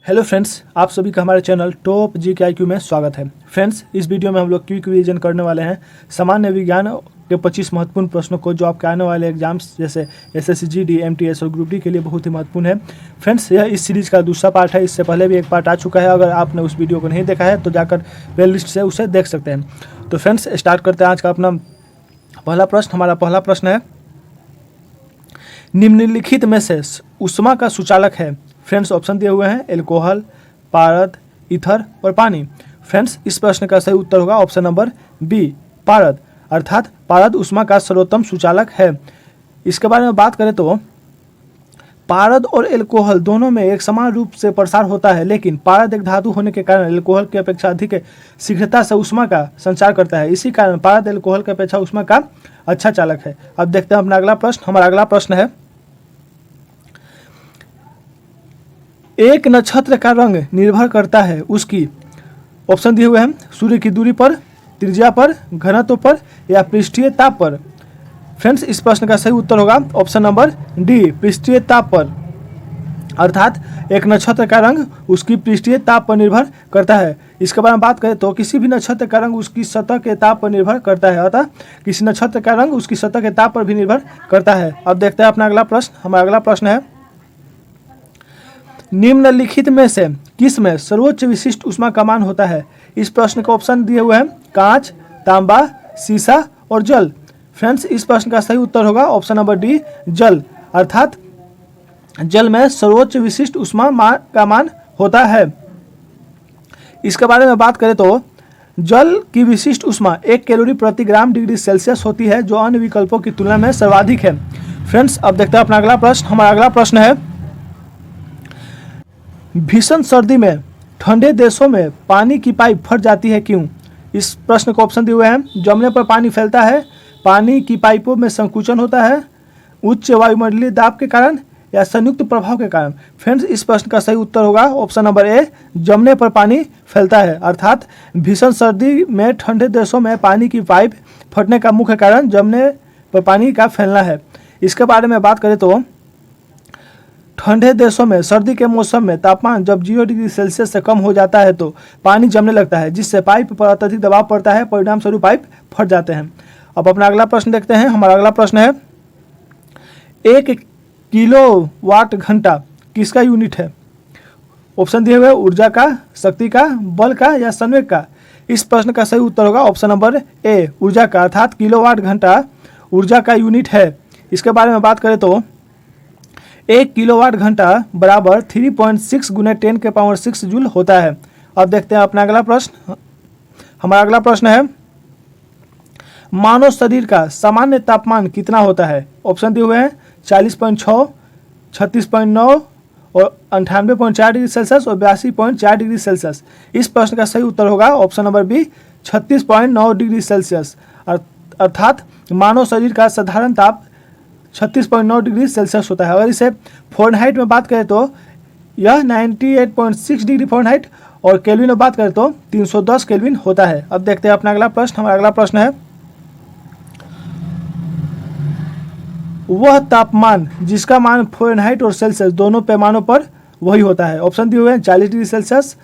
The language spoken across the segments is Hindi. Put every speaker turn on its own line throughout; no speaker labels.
हेलो फ्रेंड्स, आप सभी का हमारे चैनल टॉप GK में स्वागत है। फ्रेंड्स, इस वीडियो में हम लोग क्विक रिवीजन करने वाले हैं सामान्य विज्ञान के 25 महत्वपूर्ण प्रश्नों को जो आपके आने वाले एग्जाम्स जैसे SSC GD MTS और ग्रुप डी के लिए बहुत ही महत्वपूर्ण है। फ्रेंड्स, यह इस सीरीज का दूसरा पार्ट है। इससे पहले भी एक पार्ट आ चुका है। अगर आपने उस वीडियो को नहीं देखा है तो जाकर प्ले लिस्ट से उसे देख सकते हैं। तो फ्रेंड्स, स्टार्ट करते हैं आज का अपना पहला प्रश्न। हमारा पहला प्रश्न है, निम्नलिखित में से ऊष्मा का सुचालक है। फ्रेंड्स, ऑप्शन दिए हुए हैं एल्कोहल, पारद, ईथर और पानी। फ्रेंड्स, इस प्रश्न का सही उत्तर होगा ऑप्शन नंबर बी, पारद। अर्थात पारद ऊष्मा का सर्वोत्तम सुचालक है। इसके बारे में बात करें तो पारद और एल्कोहल दोनों में एक समान रूप से प्रसार होता है, लेकिन पारद एक धातु होने के कारण एल्कोहल की अपेक्षा अधिक शीघ्रता से ऊष्मा का संचार करता है। इसी कारण पारद एल्कोहल की अपेक्षा ऊष्मा का अच्छा चालक है। अब देखते हैं अपना अगला प्रश्न। हमारा अगला प्रश्न है, एक नक्षत्र का रंग निर्भर करता है उसकी, ऑप्शन दिए हुए हैं, सूर्य की दूरी पर, त्रिज्या पर, घनत्व पर या पृष्ठीय ताप पर। फ्रेंड्स, इस प्रश्न का सही उत्तर होगा ऑप्शन नंबर डी, पृष्ठीय ताप पर। अर्थात एक नक्षत्र का रंग उसकी पृष्ठीय ताप पर निर्भर करता है। इसके बारे में बात करें तो किसी भी नक्षत्र का रंग उसकी सतह के ताप पर निर्भर करता है। अतः किसी नक्षत्र का रंग उसकी सतह के ताप पर भी निर्भर करता है। अब देखते हैं अपना अगला प्रश्न। हमारा अगला प्रश्न है, निम्नलिखित में से किस में सर्वोच्च विशिष्ट ऊष्मा का मान होता है। इस प्रश्न का ऑप्शन दिए हुए हैं कांच, तांबा, शीशा और जल। फ्रेंड्स, इस प्रश्न का सही उत्तर होगा ऑप्शन नंबर डी, जल। अर्थात जल में सर्वोच्च विशिष्ट ऊष्मा का मान होता है। इसके बारे में बात करें तो जल की विशिष्ट ऊष्मा 1 कैलोरी प्रति ग्राम डिग्री सेल्सियस होती है, जो अन्य विकल्पों की तुलना में सर्वाधिक है। फ्रेंड्स, अब देखते हैं अपना अगला प्रश्न। हमारा अगला प्रश्न है, भीषण सर्दी में ठंडे देशों में पानी की पाइप फट जाती है, क्यों। इस प्रश्न को ऑप्शन दिए हुए हैं, जमने पर पानी फैलता है, पानी की पाइपों में संकुचन होता है, उच्च वायुमंडलीय दाब के कारण या संयुक्त प्रभाव के कारण। फ्रेंड्स, इस प्रश्न का सही उत्तर होगा ऑप्शन नंबर ए, जमने पर पानी फैलता है। अर्थात भीषण सर्दी में ठंडे देशों में पानी की पाइप फटने का मुख्य कारण जमने पर पानी का फैलना है। इसके बारे में बात करें तो ठंडे देशों में सर्दी के मौसम में तापमान जब 0 डिग्री सेल्सियस से कम हो जाता है तो पानी जमने लगता है, जिससे पाइप पर अत्यधिक दबाव पड़ता है, परिणाम स्वरूप पाइप फट जाते हैं। अब अपना अगला प्रश्न देखते हैं। हमारा अगला प्रश्न है, 1 किलोवाट घंटा किसका यूनिट है। ऑप्शन दिए हुए ऊर्जा का, शक्ति का, बल का या संवेग का। इस प्रश्न का सही उत्तर होगा ऑप्शन नंबर ए, ऊर्जा का। अर्थात किलोवाट घंटा ऊर्जा का यूनिट है। इसके बारे में बात करें तो 1 किलोवाट घंटा बराबर 3.6 गुने 10 के पावर 6 जूल होता है। अब देखते हैं अपना अगला प्रश्न। हमारा अगला प्रश्न है, मानव शरीर का सामान्य तापमान कितना होता है। ऑप्शन दिए हुए हैं 40.6, 36.9 और 98.4 डिग्री सेल्सियस और 82.4 डिग्री सेल्सियस। इस प्रश्न का सही उत्तर होगा option number B, 36.9 degree Celsius. अर्थात मानव शरीर का साधारण ताप 36.9 डिग्री सेल्सियस होता है। अगर इसे फ़ारेनहाइट में बात करें तो यह 98.6 डिग्री फ़ारेनहाइट और केल्विन में बात करें तो 310 केल्विन होता है। अब देखते हैं अपना अगला प्रश्न। हमारा अगला प्रश्न है, वह तापमान जिसका मान फ़ारेनहाइट और सेल्सियस दोनों पैमानों पर वही होता है। ऑप्शन दिए हुए हैं 40 degree Celsius,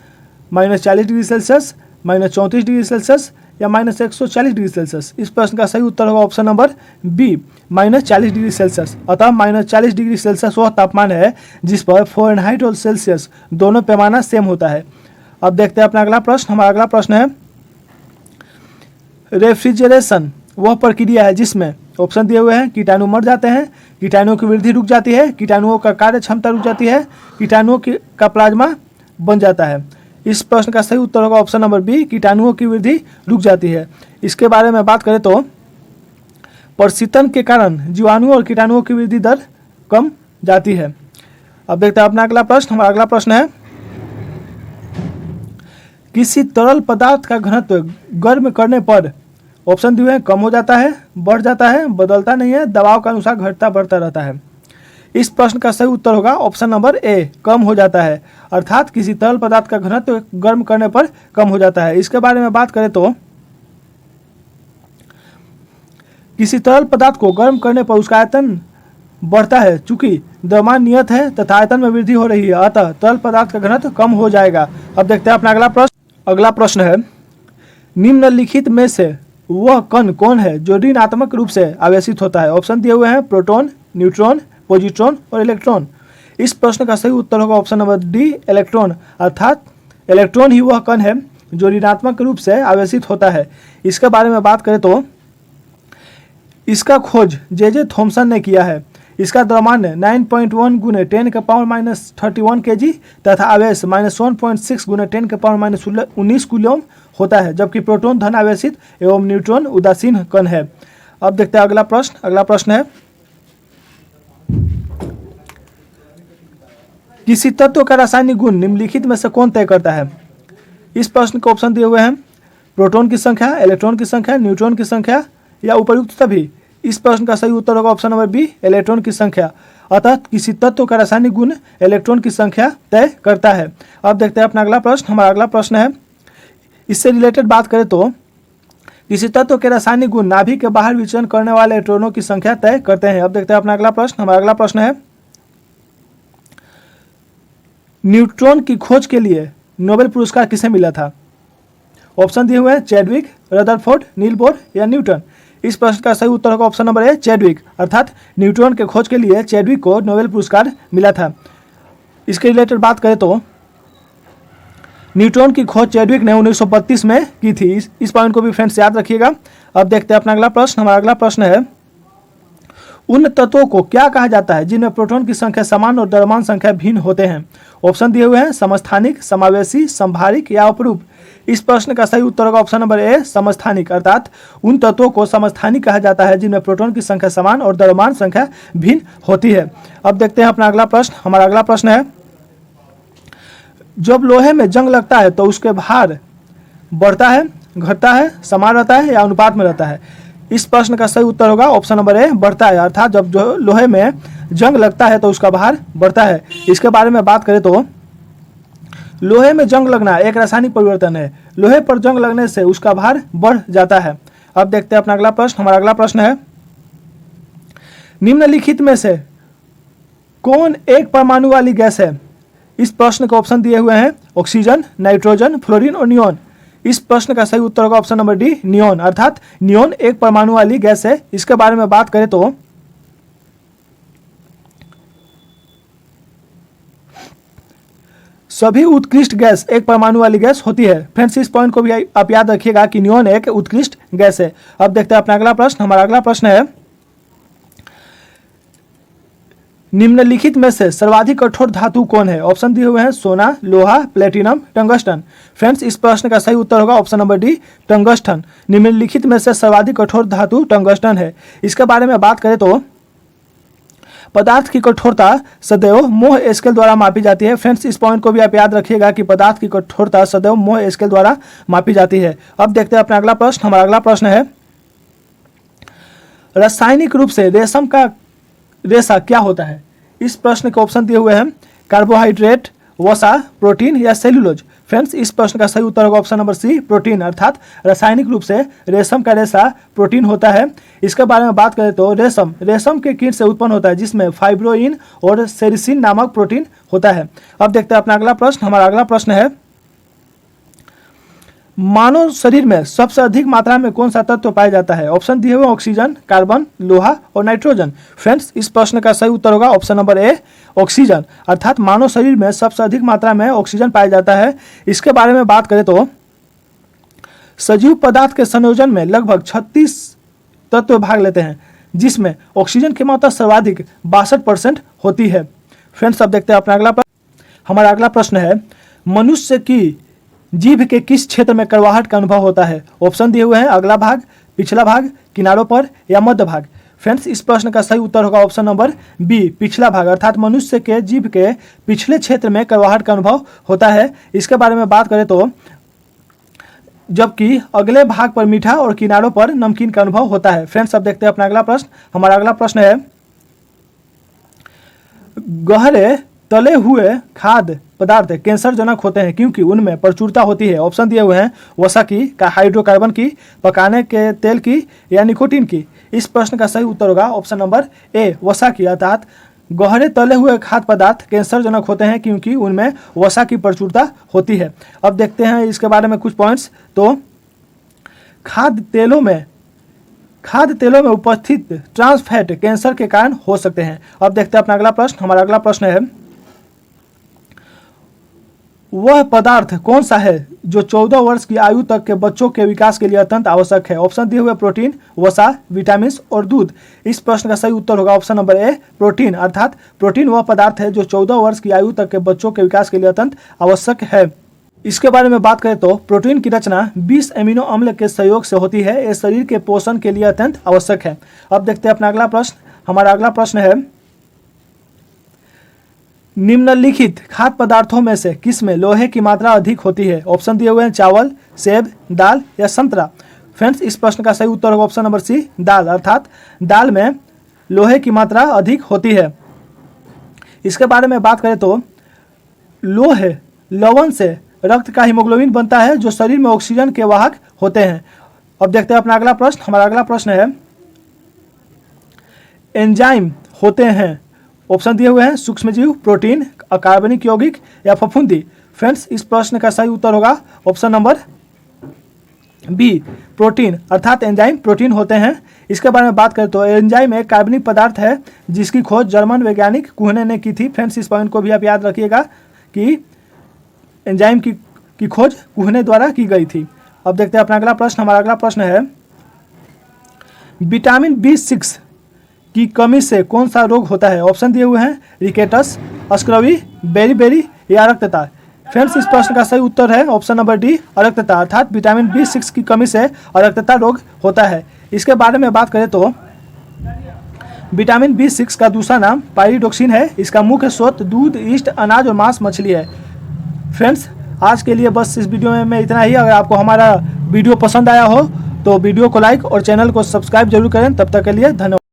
-40 degree Celsius, -34 degree Celsius या -140 डिग्री सेल्सियस। इस प्रश्न का सही उत्तर होगा option number B, -40 degree Celsius. अतः -40 डिग्री सेल्सियस वह तापमान है जिस पर फ़ारेनहाइट और सेल्सियस दोनों पैमाना सेम होता है। अब देखते हैं अपना अगला प्रश्न। हमारा अगला प्रश्न है, रेफ्रिजरेशन वह प्रक्रिया है जिसमें, ऑप्शन दिए हुए हैं, कीटाणु मर जाते हैं, कीटाणुओं की वृद्धि रुक जाती है, कीटाणुओं का कार्य क्षमता रुक जाती है, कीटाणुओं का प्लाज्मा बन जाता है। इस प्रश्न का सही उत्तर होगा ऑप्शन नंबर बी, कीटाणुओं की वृद्धि रुक जाती है। इसके बारे में बात करें तो प्रशीतन के कारण जीवाणुओं और कीटाणुओं की वृद्धि दर कम जाती है। अब देखते हैं अपना अगला प्रश्न। हमारा अगला प्रश्न है, किसी तरल पदार्थ का घनत्व गर्म करने पर, ऑप्शन दिए हैं, कम हो जाता है, बढ़ जाता है, बदलता नहीं है, दबाव के अनुसार घटता बढ़ता रहता है। इस प्रश्न का सही उत्तर होगा ऑप्शन नंबर ए, कम हो जाता है। अर्थात किसी तरल पदार्थ का घनत्व गर्म करने पर कम हो जाता है। इसके बारे में बात करें तो किसी तरल पदार्थ को गर्म करने पर उसका आयतन बढ़ता है चूंकि द्रव्यमान नियत है तथा आयतन में वृद्धि हो रही है, अतः तरल पदार्थ का घनत्व कम हो जाएगा। अब देखते हैं अपना अगला प्रश्न। अगला प्रश्न है, निम्नलिखित में से वह कण कौन है जो ऋणात्मक रूप से आवेशित होता है? ऑप्शन दिए हुए हैं प्रोटॉन, न्यूट्रॉन, पॉजिट्रॉन और इलेक्ट्रॉन। इस प्रश्न का सही उत्तर होगा ऑप्शन नंबर डी, इलेक्ट्रॉन। अर्थात इलेक्ट्रॉन ही वह कण है जो ऋणात्मक रूप से आवेशित होता है। इसके बारे में बात करें तो इसका खोज जे थॉमसन ने किया है। इसका द्रव्यमान 9.1 गुने 10 के पावर माइनस 31 kg तथा आवेश -1.6 गुने 10 के पावर माइनस 19 कूलम होता है, जबकि प्रोटॉन धन आवेशित एवं न्यूट्रॉन उदासीन कण है। अब देखते हैं अगला प्रश्न। अगला प्रश्न है, किसी तत्व का रासायनिक गुण निम्नलिखित में से कौन तय करता है? इस प्रश्न के ऑप्शन दिए हुए हैं प्रोटॉन की संख्या, इलेक्ट्रॉन की संख्या, न्यूट्रॉन की संख्या या उपर्युक्त सभी। इस प्रश्न का सही उत्तर होगा ऑप्शन नंबर बी, इलेक्ट्रॉन की संख्या। अतः किसी तत्व का रासायनिक गुण इलेक्ट्रॉन की संख्या तय करता है। अब देखते हैं अपना अगला प्रश्न। हमारा अगला प्रश्न है, इससे रिलेटेड बात करें तो किसी तत्व के रासायनिक गुण नाभिक के बाहर विचरण करने वाले इलेक्ट्रॉनों की संख्या तय करते हैं। अब देखते हैं अपना अगला प्रश्न। हमारा अगला प्रश्न है, न्यूट्रॉन की खोज के लिए नोबेल पुरस्कार किसे मिला था? ऑप्शन दिए हुए हैं चैडविक, रदरफोर्ड, नील बोर या न्यूटन। इस प्रश्न का सही उत्तर होगा ऑप्शन नंबर ए, चैडविक। अर्थात न्यूट्रॉन के खोज के लिए चैडविक को नोबेल पुरस्कार मिला था। इसके रिलेटेड बात करें तो न्यूट्रॉन की खोज चैडविक ने 1932 में की थी। इस पॉइंट को भी फ्रेंड्स याद रखिएगा। अब देखते हैं अपना अगला प्रश्न। हमारा अगला प्रश्न है, उन तत्वों को क्या कहा जाता है जिनमें प्रोटॉन की संख्या समान और द्रव्यमान संख्या भिन्न होते हैं? ऑप्शन दिए हुए हैं समस्थानिक, समावेशी, संभारिक या अपरूप। इस प्रश्न का सही उत्तर होगा ऑप्शन नंबर ए, समस्थानिक। अर्थात उन तत्वों को समस्थानिक कहा जाता है जिनमें प्रोटॉन की संख्या समान और द्रव्यमान संख्या भिन्न होती है। अब देखते हैं अपना अगला प्रश्न। हमारा अगला प्रश्न है, जब लोहे में जंग लगता है तो उसके भार बढ़ता है, घटता है, समान रहता है या अनुपात में रहता है? इस प्रश्न का सही उत्तर होगा ऑप्शन नंबर ए, बढ़ता है। अर्थात जब जो लोहे में जंग लगता है तो उसका भार बढ़ता है। इसके बारे में बात करें तो लोहे में जंग लगना एक रासायनिक परिवर्तन है। लोहे पर जंग लगने से उसका भार बढ़ जाता है। अब देखते हैं अपना अगला प्रश्न। हमारा अगला प्रश्न है, निम्नलिखित में से कौन एक परमाणु वाली गैस है? इस प्रश्न के ऑप्शन दिए हुए हैं ऑक्सीजन, नाइट्रोजन, फ्लोरीन और नियोन। इस प्रश्न का सही उत्तर होगा ऑप्शन नंबर डी, नियोन। अर्थात नियोन एक परमाणु वाली गैस है। इसके बारे में बात करें तो सभी उत्कृष्ट गैस एक परमाणु वाली गैस होती है। फ्रेंड्स इस पॉइंट को भी आप याद रखिएगा कि नियोन एक उत्कृष्ट गैस है। अब देखते हैं अपना अगला प्रश्न। हमारा अगला प्रश्न है, निम्नलिखित में से सर्वाधिक कठोर धातु कौन है? ऑप्शन दिए हुए हैं सोना, लोहा, प्लेटिनम, टंगस्टन। फ्रेंड्स इस प्रश्न का सही उत्तर होगा ऑप्शन नंबर डी, टंगस्टन। निम्नलिखित में से सर्वाधिक कठोर धातु टंगस्टन है। इसके बारे में बात करें तो पदार्थ की कठोरता सदैव मोह स्केल द्वारा मापी जाती है। फ्रेंड्स इस पॉइंट को भी आप याद रखिएगा कि पदार्थ की कठोरता सदैव मोह स्केल द्वारा मापी जाती है। अब देखते हैं अपना अगला प्रश्न। हमारा अगला प्रश्न है, रासायनिक रूप से रेशम का रेशा क्या होता है? इस प्रश्न के ऑप्शन दिए हुए हैं कार्बोहाइड्रेट, वसा, प्रोटीन या सेल्यूलोज। फ्रेंड्स इस प्रश्न का सही उत्तर होगा ऑप्शन नंबर सी, प्रोटीन। अर्थात रासायनिक रूप से रेशम का रेशा प्रोटीन होता है। इसके बारे में बात करें तो रेशम के कीट से उत्पन्न होता है जिसमें फाइब्रोइन और सेरिसिन नामक प्रोटीन होता है। अब देखते हैं अपना अगला प्रश्न। हमारा अगला प्रश्न है, मानव शरीर में सबसे अधिक मात्रा में कौन सा तत्व पाया जाता है? ऑप्शन दिए हुए ऑक्सीजन, कार्बन, लोहा और नाइट्रोजन। फ्रेंड्स इस प्रश्न का सही उत्तर होगा ऑप्शन नंबर ए, ऑक्सीजन। अर्थात मानव शरीर में सबसे अधिक मात्रा में ऑक्सीजन पाया जाता है। इसके बारे में बात करें तो सजीव पदार्थ के संयोजन में लगभग 36 तत्व भाग लेते हैं जिसमें ऑक्सीजन की मात्रा सर्वाधिक 62% होती है। फ्रेंड्स अब देखते हैं अपना अगला प्रश्न। हमारा अगला प्रश्न है, मनुष्य की जीभ के किस क्षेत्र में कड़वाहट का अनुभव होता है? ऑप्शन दिए हुए हैं अगला भाग, पिछला भाग, किनारों पर या मध्य भाग। फ्रेंड्स इस प्रश्न का सही उत्तर होगा ऑप्शन नंबर बी, पिछला भाग। अर्थात मनुष्य के जीभ के पिछले क्षेत्र में कड़वाहट का अनुभव होता है। इसके बारे में बात करें तो जबकि अगले भाग पर मीठा और किनारों पर नमकीन का अनुभव होता है। फ्रेंड्स अब देखते हैं अपना अगला प्रश्न। हमारा अगला प्रश्न है, गहरे तले हुए खाद्य पदार्थ कैंसरजनक होते हैं क्योंकि उनमें प्रचुरता होती है। ऑप्शन दिए हुए हैं वसा की, हाइड्रोकार्बन की, पकाने के तेल की या निकोटीन की। इस प्रश्न का सही उत्तर होगा ऑप्शन नंबर ए, वसा की। अर्थात गहरे तले हुए खाद्य पदार्थ कैंसरजनक होते हैं क्योंकि उनमें वसा की प्रचुरता होती है। अब देखते हैं इसके बारे में कुछ पॉइंट्स। तो खाद्य तेलों में उपस्थित ट्रांस फैट कैंसर के कारण हो सकते हैं। अब देखते हैं अपना अगला प्रश्न। हमारा अगला प्रश्न है, वह पदार्थ कौन सा है जो 14 वर्ष की आयु तक के बच्चों के विकास के लिए अत्यंत आवश्यक है। ऑप्शन दिए हुए प्रोटीन, वसा, विटामिन और दूध। इस प्रश्न का सही उत्तर होगा ऑप्शन नंबर ए, प्रोटीन। अर्थात प्रोटीन वह पदार्थ है जो 14 वर्ष की आयु तक के बच्चों के विकास के लिए अत्यंत आवश्यक है। इसके बारे में बात करें तो प्रोटीन की रचना 20 अमीनो अम्ल के सहयोग से होती है। यह शरीर के पोषण के लिए अत्यंत आवश्यक है। अब देखते हैं अपना अगला प्रश्न। हमारा अगला प्रश्न है, निम्नलिखित खाद्य पदार्थों में से किस में लोहे की मात्रा अधिक होती है। ऑप्शन दिए हुए हैं चावल, सेब, दाल या संतरा। फ्रेंड्स, इस प्रश्न का सही उत्तर होगा ऑप्शन नंबर सी, दाल। अर्थात दाल में लोहे की मात्रा अधिक होती है। इसके बारे में बात करें तो लोहे लवण से रक्त का हीमोग्लोबिन बनता है जो शरीर में ऑक्सीजन के वाहक होते हैं। अब देखते हैं अपना अगला प्रश्न। हमारा अगला प्रश्न है, एंजाइम होते हैं। ऑप्शन दिए हुए हैं सूक्ष्मजीव, प्रोटीन, अकार्बनिक यौगिक या फफूंदी। फ्रेंड्स, इस प्रश्न का सही उत्तर होगा ऑप्शन नंबर बी, प्रोटीन। अर्थात एंजाइम प्रोटीन होते हैं। इसके बारे में बात करें तो एंजाइम एक कार्बनिक पदार्थ है जिसकी खोज जर्मन वैज्ञानिक कुहने ने की थी। फ्रेंड्स, इस पॉइंट को भी आप याद रखिएगा कि एंजाइम की खोज कुहने द्वारा की गई थी। अब देखते हैं अपना अगला प्रश्न। हमारा अगला प्रश्न है, विटामिन B6 की कमी से कौन सा रोग होता है। ऑप्शन दिए हुए हैं रिकेटस, स्क्रवी, बेरी या अरक्तता। फ्रेंड्स, इस प्रश्न का सही उत्तर है ऑप्शन नंबर डी, अरक्तता। अर्थात विटामिन B6 की कमी से अरक्तता रोग होता है। इसके बारे में बात करें तो विटामिन B6 का दूसरा नाम पायरिडोक्सिन है। इसका मुख्य स्रोत दूध, ईस्ट, अनाज और मांस मछली है। फ्रेंड्स, आज के लिए बस इस वीडियो में इतना ही। अगर आपको हमारा वीडियो पसंद आया हो तो वीडियो को लाइक और चैनल को सब्सक्राइब जरूर करें। तब तक के लिए धन्यवाद।